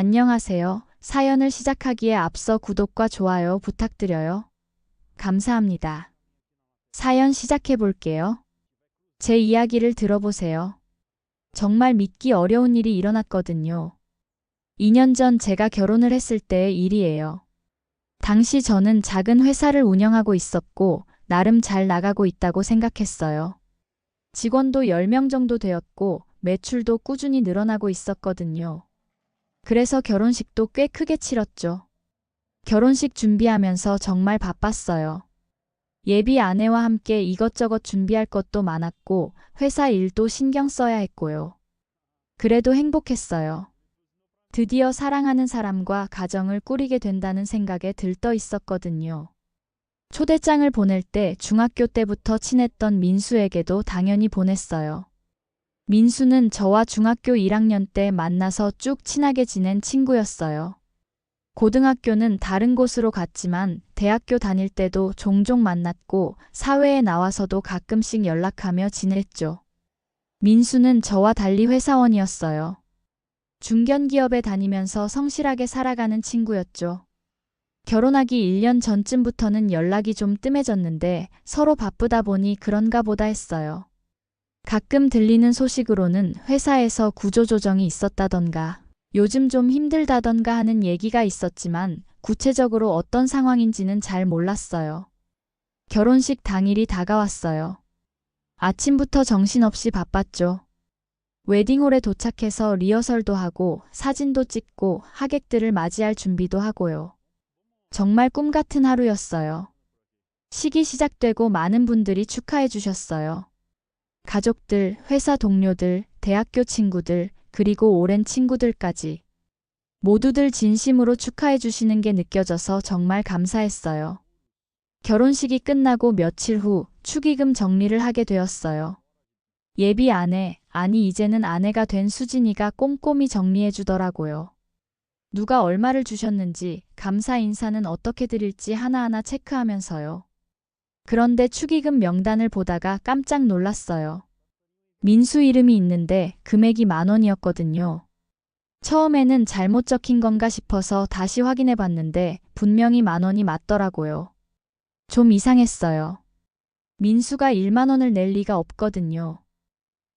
안녕하세요. 사연을 시작하기에 앞서 구독과 좋아요 부탁드려요. 감사합니다. 사연 시작해 볼게요. 제 이야기를 들어보세요. 정말 믿기 어려운 일이 일어났거든요. 2년 전 제가 결혼을 했을 때의 일이에요. 당시 저는 작은 회사를 운영하고 있었고, 나름 잘 나가고 있다고 생각했어요. 직원도 10명 정도 되었고, 매출도 꾸준히 늘어나고 있었거든요. 그래서 결혼식도 꽤 크게 치렀죠. 결혼식 준비하면서 정말 바빴어요. 예비 아내와 함께 이것저것 준비할 것도 많았고, 회사 일도 신경 써야 했고요. 그래도 행복했어요. 드디어 사랑하는 사람과 가정을 꾸리게 된다는 생각에 들떠 있었거든요. 초대장을 보낼 때 중학교 때부터 친했던 민수에게도 당연히 보냈어요. 민수는 저와 중학교 1학년 때 만나서 쭉 친하게 지낸 친구였어요. 고등학교는 다른 곳으로 갔지만 대학교 다닐 때도 종종 만났고 사회에 나와서도 가끔씩 연락하며 지냈죠. 민수는 저와 달리 회사원이었어요. 중견기업에 다니면서 성실하게 살아가는 친구였죠. 결혼하기 1년 전쯤부터는 연락이 좀 뜸해졌는데 서로 바쁘다 보니 그런가 보다 했어요. 가끔 들리는 소식으로는 회사에서 구조조정이 있었다던가 요즘 좀 힘들다던가 하는 얘기가 있었지만 구체적으로 어떤 상황인지는 잘 몰랐어요. 결혼식 당일이 다가왔어요. 아침부터 정신없이 바빴죠. 웨딩홀에 도착해서 리허설도 하고 사진도 찍고 하객들을 맞이할 준비도 하고요. 정말 꿈 같은 하루였어요. 식이 시작되고 많은 분들이 축하해 주셨어요. 가족들, 회사 동료들, 대학교 친구들, 그리고 오랜 친구들까지. 모두들 진심으로 축하해 주시는 게 느껴져서 정말 감사했어요. 결혼식이 끝나고 며칠 후 축의금 정리를 하게 되었어요. 예비 아내, 아니 이제는 아내가 된 수진이가 꼼꼼히 정리해 주더라고요. 누가 얼마를 주셨는지, 감사 인사는 어떻게 드릴지 하나하나 체크하면서요. 그런데 축의금 명단을 보다가 깜짝 놀랐어요. 민수 이름이 있는데 금액이 10,000원이었거든요. 처음에는 잘못 적힌 건가 싶어서 다시 확인해 봤는데 분명히 10,000원이 맞더라고요. 좀 이상했어요. 민수가 10,000원을 낼 리가 없거든요.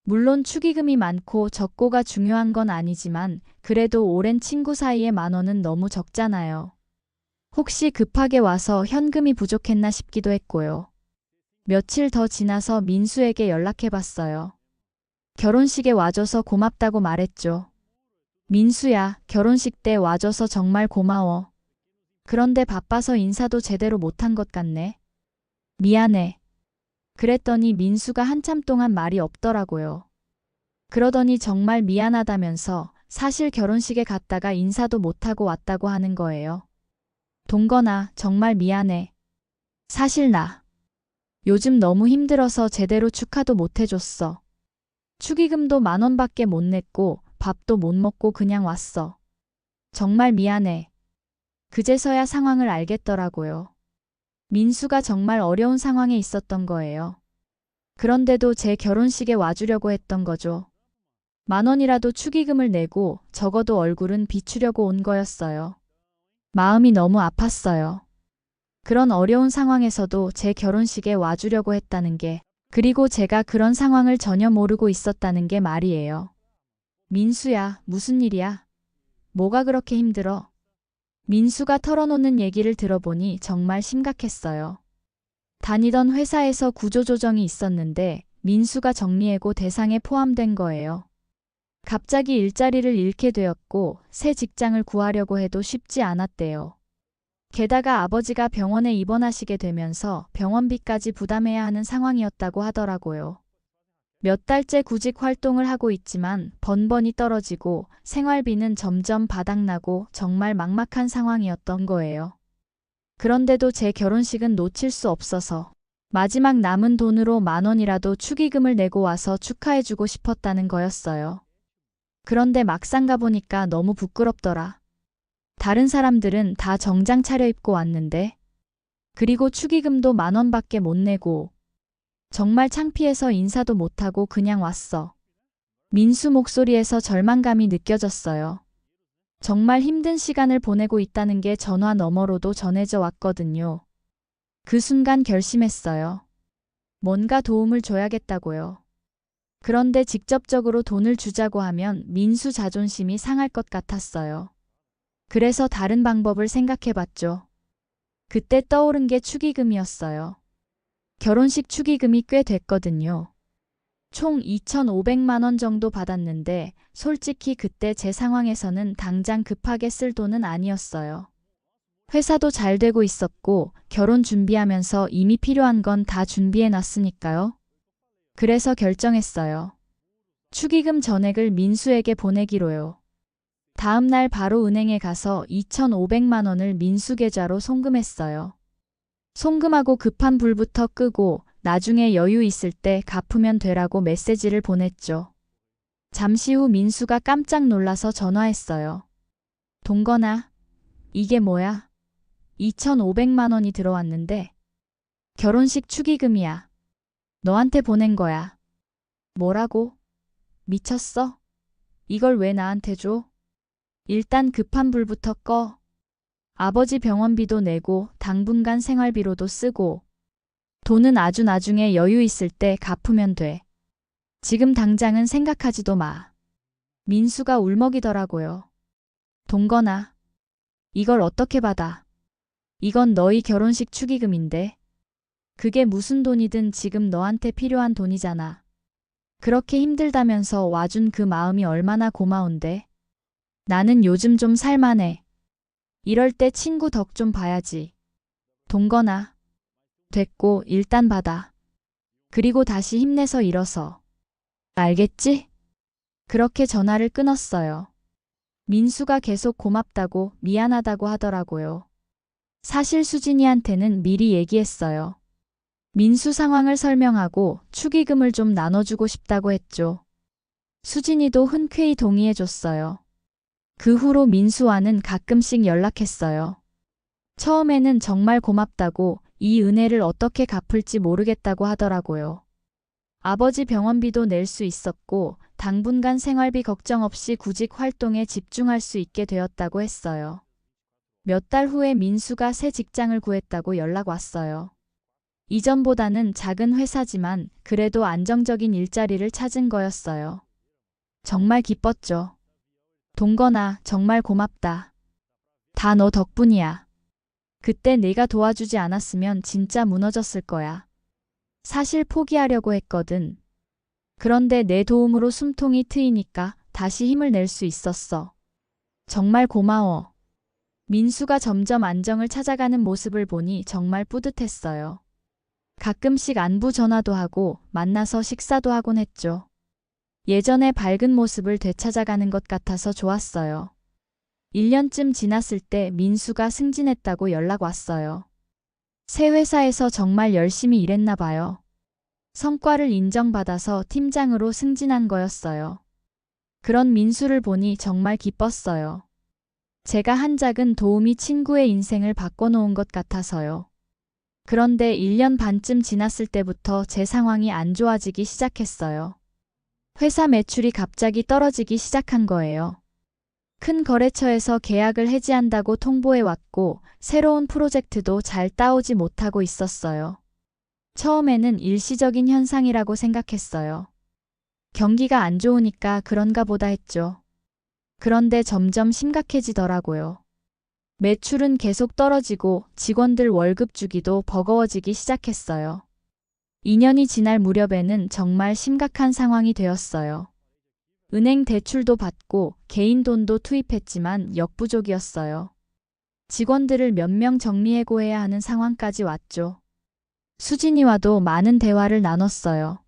물론 축의금이 많고 적고가 중요한 건 아니지만 그래도 오랜 친구 사이에 10,000원은 너무 적잖아요. 혹시 급하게 와서 현금이 부족했나 싶기도 했고요. 며칠 더 지나서 민수에게 연락해봤어요. 결혼식에 와줘서 고맙다고 말했죠. 민수야, 결혼식 때 와줘서 정말 고마워. 그런데 바빠서 인사도 제대로 못한 것 같네. 미안해. 그랬더니 민수가 한참 동안 말이 없더라고요. 그러더니 정말 미안하다면서 사실 결혼식에 갔다가 인사도 못하고 왔다고 하는 거예요. 동건아, 정말 미안해. 사실 나 요즘 너무 힘들어서 제대로 축하도 못 해줬어. 축의금도 10,000원밖에 못 냈고 밥도 못 먹고 그냥 왔어. 정말 미안해. 그제서야 상황을 알겠더라고요. 민수가 정말 어려운 상황에 있었던 거예요. 그런데도 제 결혼식에 와주려고 했던 거죠. 10,000원이라도 축의금을 내고 적어도 얼굴은 비추려고 온 거였어요. 마음이 너무 아팠어요. 그런 어려운 상황에서도 제 결혼식에 와주려고 했다는 게, 그리고 제가 그런 상황을 전혀 모르고 있었다는 게 말이에요. 민수야, 무슨 일이야? 뭐가 그렇게 힘들어? 민수가 털어놓는 얘기를 들어보니 정말 심각했어요. 다니던 회사에서 구조조정이 있었는데 민수가 정리해고 대상에 포함된 거예요. 갑자기 일자리를 잃게 되었고 새 직장을 구하려고 해도 쉽지 않았대요. 게다가 아버지가 병원에 입원하시게 되면서 병원비까지 부담해야 하는 상황이었다고 하더라고요. 몇 달째 구직 활동을 하고 있지만 번번이 떨어지고 생활비는 점점 바닥나고 정말 막막한 상황이었던 거예요. 그런데도 제 결혼식은 놓칠 수 없어서 마지막 남은 돈으로 10,000원이라도 축의금을 내고 와서 축하해주고 싶었다는 거였어요. 그런데 막상 가보니까 너무 부끄럽더라. 다른 사람들은 다 정장 차려입고 왔는데, 그리고 축의금도 10,000원밖에 못 내고, 정말 창피해서 인사도 못하고 그냥 왔어. 민수 목소리에서 절망감이 느껴졌어요. 정말 힘든 시간을 보내고 있다는 게 전화 너머로도 전해져 왔거든요. 그 순간 결심했어요. 뭔가 도움을 줘야겠다고요. 그런데 직접적으로 돈을 주자고 하면 민수 자존심이 상할 것 같았어요. 그래서 다른 방법을 생각해 봤죠. 그때 떠오른 게 축의금이었어요. 결혼식 축의금이 꽤 됐거든요. 총 2,500만 원 정도 받았는데 솔직히 그때 제 상황에서는 당장 급하게 쓸 돈은 아니었어요. 회사도 잘 되고 있었고 결혼 준비하면서 이미 필요한 건 다 준비해 놨으니까요. 그래서 결정했어요. 축의금 전액을 민수에게 보내기로요. 다음 날 바로 은행에 가서 2,500만 원을 민수 계좌로 송금했어요. 송금하고 급한 불부터 끄고 나중에 여유 있을 때 갚으면 되라고 메시지를 보냈죠. 잠시 후 민수가 깜짝 놀라서 전화했어요. 동건아, 이게 뭐야? 2,500만 원이 들어왔는데 결혼식 축의금이야. 너한테 보낸 거야. 뭐라고? 미쳤어? 이걸 왜 나한테 줘? 일단 급한 불부터 꺼. 아버지 병원비도 내고 당분간 생활비로도 쓰고 돈은 아주 나중에 여유 있을 때 갚으면 돼. 지금 당장은 생각하지도 마. 민수가 울먹이더라고요. 동건아, 이걸 어떻게 받아? 이건 너희 결혼식 축의금인데. 그게 무슨 돈이든 지금 너한테 필요한 돈이잖아. 그렇게 힘들다면서 와준 그 마음이 얼마나 고마운데. 나는 요즘 좀 살만해. 이럴 때 친구 덕 좀 봐야지. 동건아. 됐고 일단 받아. 그리고 다시 힘내서 일어서. 알겠지? 그렇게 전화를 끊었어요. 민수가 계속 고맙다고 미안하다고 하더라고요. 사실 수진이한테는 미리 얘기했어요. 민수 상황을 설명하고 축의금을 좀 나눠주고 싶다고 했죠. 수진이도 흔쾌히 동의해줬어요. 그 후로 민수와는 가끔씩 연락했어요. 처음에는 정말 고맙다고 이 은혜를 어떻게 갚을지 모르겠다고 하더라고요. 아버지 병원비도 낼 수 있었고 당분간 생활비 걱정 없이 구직 활동에 집중할 수 있게 되었다고 했어요. 몇 달 후에 민수가 새 직장을 구했다고 연락 왔어요. 이전보다는 작은 회사지만 그래도 안정적인 일자리를 찾은 거였어요. 정말 기뻤죠. 동건아, 정말 고맙다. 다 너 덕분이야. 그때 내가 도와주지 않았으면 진짜 무너졌을 거야. 사실 포기하려고 했거든. 그런데 내 도움으로 숨통이 트이니까 다시 힘을 낼 수 있었어. 정말 고마워. 민수가 점점 안정을 찾아가는 모습을 보니 정말 뿌듯했어요. 가끔씩 안부 전화도 하고 만나서 식사도 하곤 했죠. 예전의 밝은 모습을 되찾아가는 것 같아서 좋았어요. 1년쯤 지났을 때 민수가 승진했다고 연락 왔어요. 새 회사에서 정말 열심히 일했나 봐요. 성과를 인정받아서 팀장으로 승진한 거였어요. 그런 민수를 보니 정말 기뻤어요. 제가 한 작은 도움이 친구의 인생을 바꿔놓은 것 같아서요. 그런데 1년 반쯤 지났을 때부터 제 상황이 안 좋아지기 시작했어요. 회사 매출이 갑자기 떨어지기 시작한 거예요. 큰 거래처에서 계약을 해지한다고 통보해 왔고 새로운 프로젝트도 잘 따오지 못하고 있었어요. 처음에는 일시적인 현상이라고 생각했어요. 경기가 안 좋으니까 그런가 보다 했죠. 그런데 점점 심각해지더라고요. 매출은 계속 떨어지고 직원들 월급 주기도 버거워지기 시작했어요. 2년이 지날 무렵에는 정말 심각한 상황이 되었어요. 은행 대출도 받고 개인 돈도 투입했지만 역부족이었어요. 직원들을 몇 명 정리해고해야 하는 상황까지 왔죠. 수진이와도 많은 대화를 나눴어요.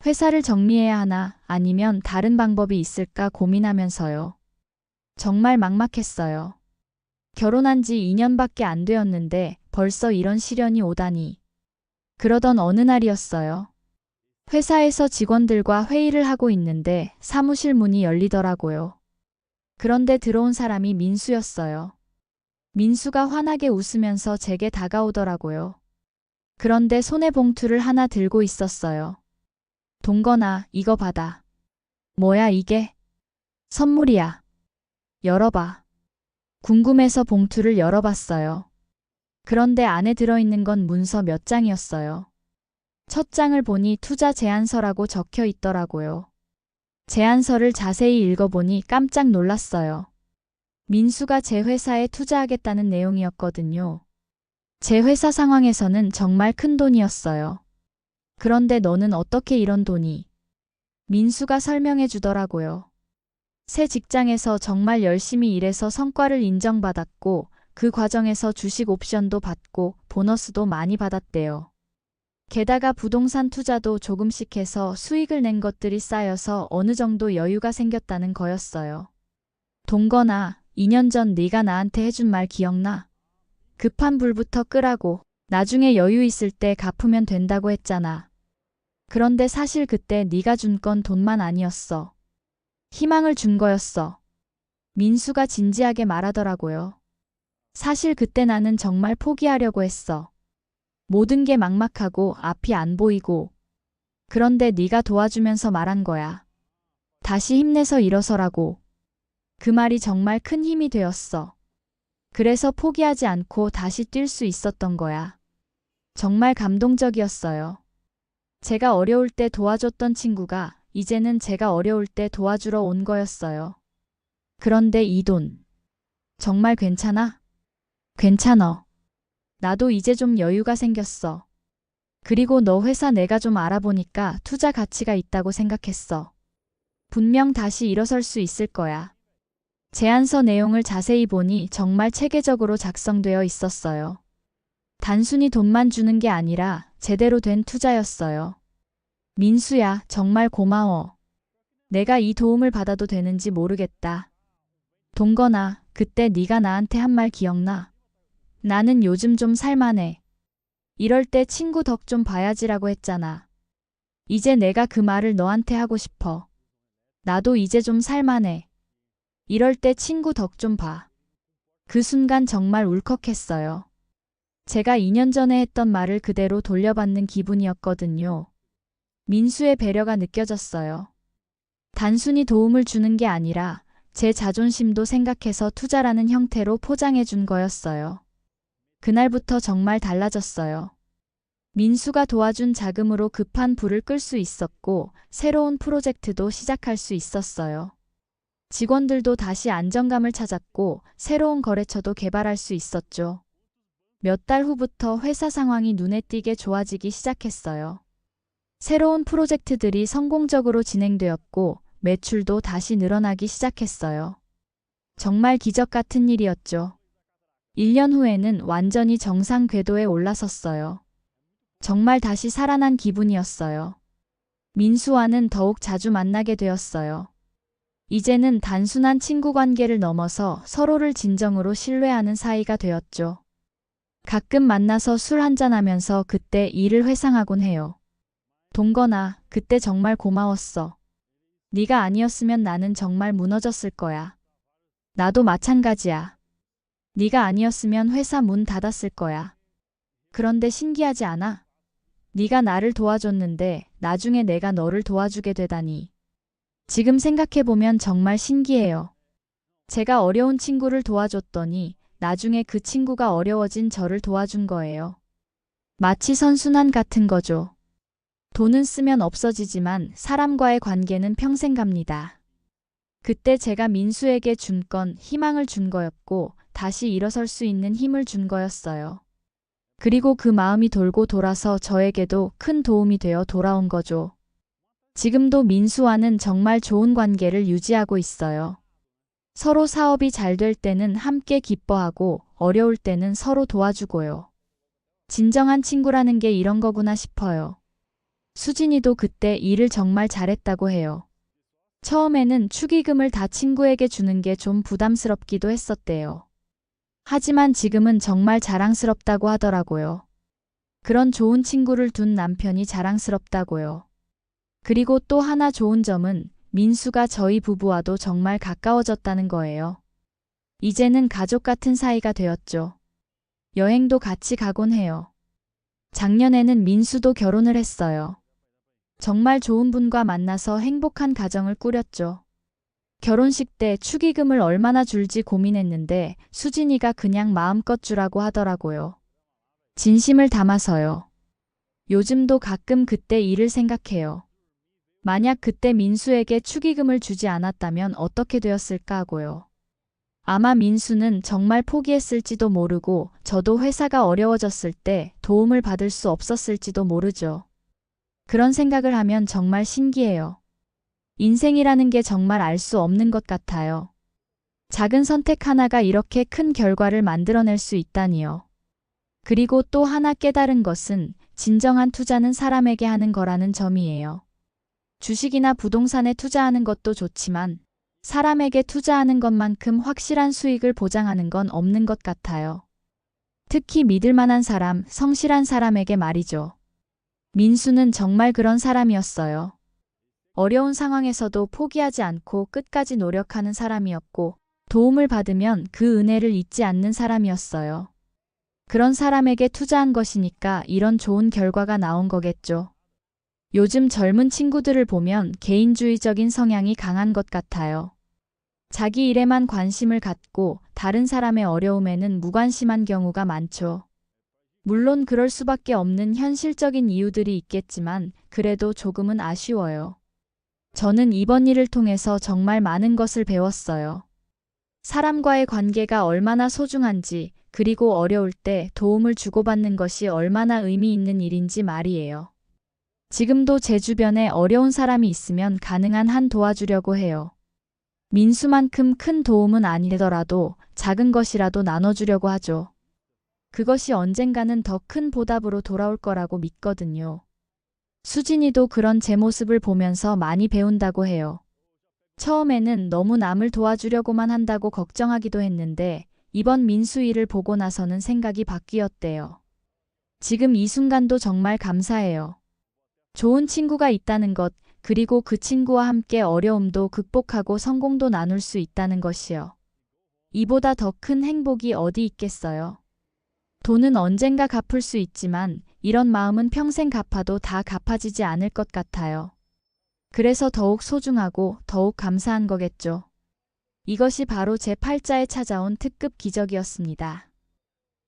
회사를 정리해야 하나 아니면 다른 방법이 있을까 고민하면서요. 정말 막막했어요. 결혼한 지 2년밖에 안 되었는데 벌써 이런 시련이 오다니. 그러던 어느 날이었어요. 회사에서 직원들과 회의를 하고 있는데 사무실 문이 열리더라고요. 그런데 들어온 사람이 민수였어요. 민수가 환하게 웃으면서 제게 다가오더라고요. 그런데 손에 봉투를 하나 들고 있었어요. 동건아, 이거 받아. 뭐야 이게? 선물이야. 열어봐. 궁금해서 봉투를 열어봤어요. 그런데 안에 들어있는 건 문서 몇 장이었어요. 첫 장을 보니 투자 제안서라고 적혀 있더라고요. 제안서를 자세히 읽어보니 깜짝 놀랐어요. 민수가 제 회사에 투자하겠다는 내용이었거든요. 제 회사 상황에서는 정말 큰 돈이었어요. 그런데 너는 어떻게 이런 돈이? 민수가 설명해 주더라고요. 새 직장에서 정말 열심히 일해서 성과를 인정받았고 그 과정에서 주식 옵션도 받고 보너스도 많이 받았대요. 게다가 부동산 투자도 조금씩 해서 수익을 낸 것들이 쌓여서 어느 정도 여유가 생겼다는 거였어요. 동건아, 2년 전 네가 나한테 해준 말 기억나? 급한 불부터 끄라고 나중에 여유 있을 때 갚으면 된다고 했잖아. 그런데 사실 그때 네가 준 건 돈만 아니었어. 희망을 준 거였어. 민수가 진지하게 말하더라고요. 사실 그때 나는 정말 포기하려고 했어. 모든 게 막막하고 앞이 안 보이고. 그런데 네가 도와주면서 말한 거야. 다시 힘내서 일어서라고. 그 말이 정말 큰 힘이 되었어. 그래서 포기하지 않고 다시 뛸 수 있었던 거야. 정말 감동적이었어요. 제가 어려울 때 도와줬던 친구가 이제는 제가 어려울 때 도와주러 온 거였어요. 그런데 이 돈. 정말 괜찮아? 괜찮어. 나도 이제 좀 여유가 생겼어. 그리고 너 회사 내가 좀 알아보니까 투자 가치가 있다고 생각했어. 분명 다시 일어설 수 있을 거야. 제안서 내용을 자세히 보니 정말 체계적으로 작성되어 있었어요. 단순히 돈만 주는 게 아니라 제대로 된 투자였어요. 민수야, 정말 고마워. 내가 이 도움을 받아도 되는지 모르겠다. 동건아, 그때 네가 나한테 한 말 기억나? 나는 요즘 좀 살만해. 이럴 때 친구 덕 좀 봐야지라고 했잖아. 이제 내가 그 말을 너한테 하고 싶어. 나도 이제 좀 살만해. 이럴 때 친구 덕 좀 봐. 그 순간 정말 울컥했어요. 제가 2년 전에 했던 말을 그대로 돌려받는 기분이었거든요. 민수의 배려가 느껴졌어요. 단순히 도움을 주는 게 아니라 제 자존심도 생각해서 투자라는 형태로 포장해 준 거였어요. 그날부터 정말 달라졌어요. 민수가 도와준 자금으로 급한 불을 끌 수 있었고 새로운 프로젝트도 시작할 수 있었어요. 직원들도 다시 안정감을 찾았고 새로운 거래처도 개발할 수 있었죠. 몇 달 후부터 회사 상황이 눈에 띄게 좋아지기 시작했어요. 새로운 프로젝트들이 성공적으로 진행되었고 매출도 다시 늘어나기 시작했어요. 정말 기적 같은 일이었죠. 1년 후에는 완전히 정상 궤도에 올라섰어요. 정말 다시 살아난 기분이었어요. 민수와는 더욱 자주 만나게 되었어요. 이제는 단순한 친구 관계를 넘어서 서로를 진정으로 신뢰하는 사이가 되었죠. 가끔 만나서 술 한잔하면서 그때 일을 회상하곤 해요. 동건아, 그때 정말 고마웠어. 네가 아니었으면 나는 정말 무너졌을 거야. 나도 마찬가지야. 네가 아니었으면 회사 문 닫았을 거야. 그런데 신기하지 않아? 네가 나를 도와줬는데 나중에 내가 너를 도와주게 되다니. 지금 생각해보면 정말 신기해요. 제가 어려운 친구를 도와줬더니 나중에 그 친구가 어려워진 저를 도와준 거예요. 마치 선순환 같은 거죠. 돈은 쓰면 없어지지만 사람과의 관계는 평생 갑니다. 그때 제가 민수에게 준 건 희망을 준 거였고 다시 일어설 수 있는 힘을 준 거였어요. 그리고 그 마음이 돌고 돌아서 저에게도 큰 도움이 되어 돌아온 거죠. 지금도 민수와는 정말 좋은 관계를 유지하고 있어요. 서로 사업이 잘 될 때는 함께 기뻐하고 어려울 때는 서로 도와주고요. 진정한 친구라는 게 이런 거구나 싶어요. 수진이도 그때 일을 정말 잘했다고 해요. 처음에는 축의금을 다 친구에게 주는 게 좀 부담스럽기도 했었대요. 하지만 지금은 정말 자랑스럽다고 하더라고요. 그런 좋은 친구를 둔 남편이 자랑스럽다고요. 그리고 또 하나 좋은 점은 민수가 저희 부부와도 정말 가까워졌다는 거예요. 이제는 가족 같은 사이가 되었죠. 여행도 같이 가곤 해요. 작년에는 민수도 결혼을 했어요. 정말 좋은 분과 만나서 행복한 가정을 꾸렸죠. 결혼식 때 축의금을 얼마나 줄지 고민했는데 수진이가 그냥 마음껏 주라고 하더라고요. 진심을 담아서요. 요즘도 가끔 그때 일을 생각해요. 만약 그때 민수에게 축의금을 주지 않았다면 어떻게 되었을까 하고요. 아마 민수는 정말 포기했을지도 모르고 저도 회사가 어려워졌을 때 도움을 받을 수 없었을지도 모르죠. 그런 생각을 하면 정말 신기해요. 인생이라는 게 정말 알 수 없는 것 같아요. 작은 선택 하나가 이렇게 큰 결과를 만들어낼 수 있다니요. 그리고 또 하나 깨달은 것은 진정한 투자는 사람에게 하는 거라는 점이에요. 주식이나 부동산에 투자하는 것도 좋지만 사람에게 투자하는 것만큼 확실한 수익을 보장하는 건 없는 것 같아요. 특히 믿을 만한 사람, 성실한 사람에게 말이죠. 민수는 정말 그런 사람이었어요. 어려운 상황에서도 포기하지 않고 끝까지 노력하는 사람이었고 도움을 받으면 그 은혜를 잊지 않는 사람이었어요. 그런 사람에게 투자한 것이니까 이런 좋은 결과가 나온 거겠죠. 요즘 젊은 친구들을 보면 개인주의적인 성향이 강한 것 같아요. 자기 일에만 관심을 갖고 다른 사람의 어려움에는 무관심한 경우가 많죠. 물론 그럴 수밖에 없는 현실적인 이유들이 있겠지만 그래도 조금은 아쉬워요. 저는 이번 일을 통해서 정말 많은 것을 배웠어요. 사람과의 관계가 얼마나 소중한지, 그리고 어려울 때 도움을 주고받는 것이 얼마나 의미 있는 일인지 말이에요. 지금도 제 주변에 어려운 사람이 있으면 가능한 한 도와주려고 해요. 민수만큼 큰 도움은 아니더라도 작은 것이라도 나눠주려고 하죠. 그것이 언젠가는 더 큰 보답으로 돌아올 거라고 믿거든요. 수진이도 그런 제 모습을 보면서 많이 배운다고 해요. 처음에는 너무 남을 도와주려고만 한다고 걱정하기도 했는데 이번 민수 일을 보고 나서는 생각이 바뀌었대요. 지금 이 순간도 정말 감사해요. 좋은 친구가 있다는 것, 그리고 그 친구와 함께 어려움도 극복하고 성공도 나눌 수 있다는 것이요. 이보다 더 큰 행복이 어디 있겠어요. 돈은 언젠가 갚을 수 있지만 이런 마음은 평생 갚아도 다 갚아지지 않을 것 같아요. 그래서 더욱 소중하고 더욱 감사한 거겠죠. 이것이 바로 제 팔자에 찾아온 특급 기적이었습니다.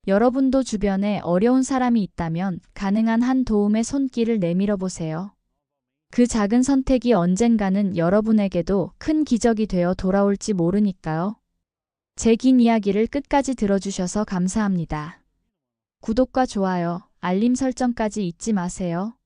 여러분도 주변에 어려운 사람이 있다면 가능한 한 도움의 손길을 내밀어 보세요. 그 작은 선택이 언젠가는 여러분에게도 큰 기적이 되어 돌아올지 모르니까요. 제 긴 이야기를 끝까지 들어주셔서 감사합니다. 구독과 좋아요, 알림 설정까지 잊지 마세요.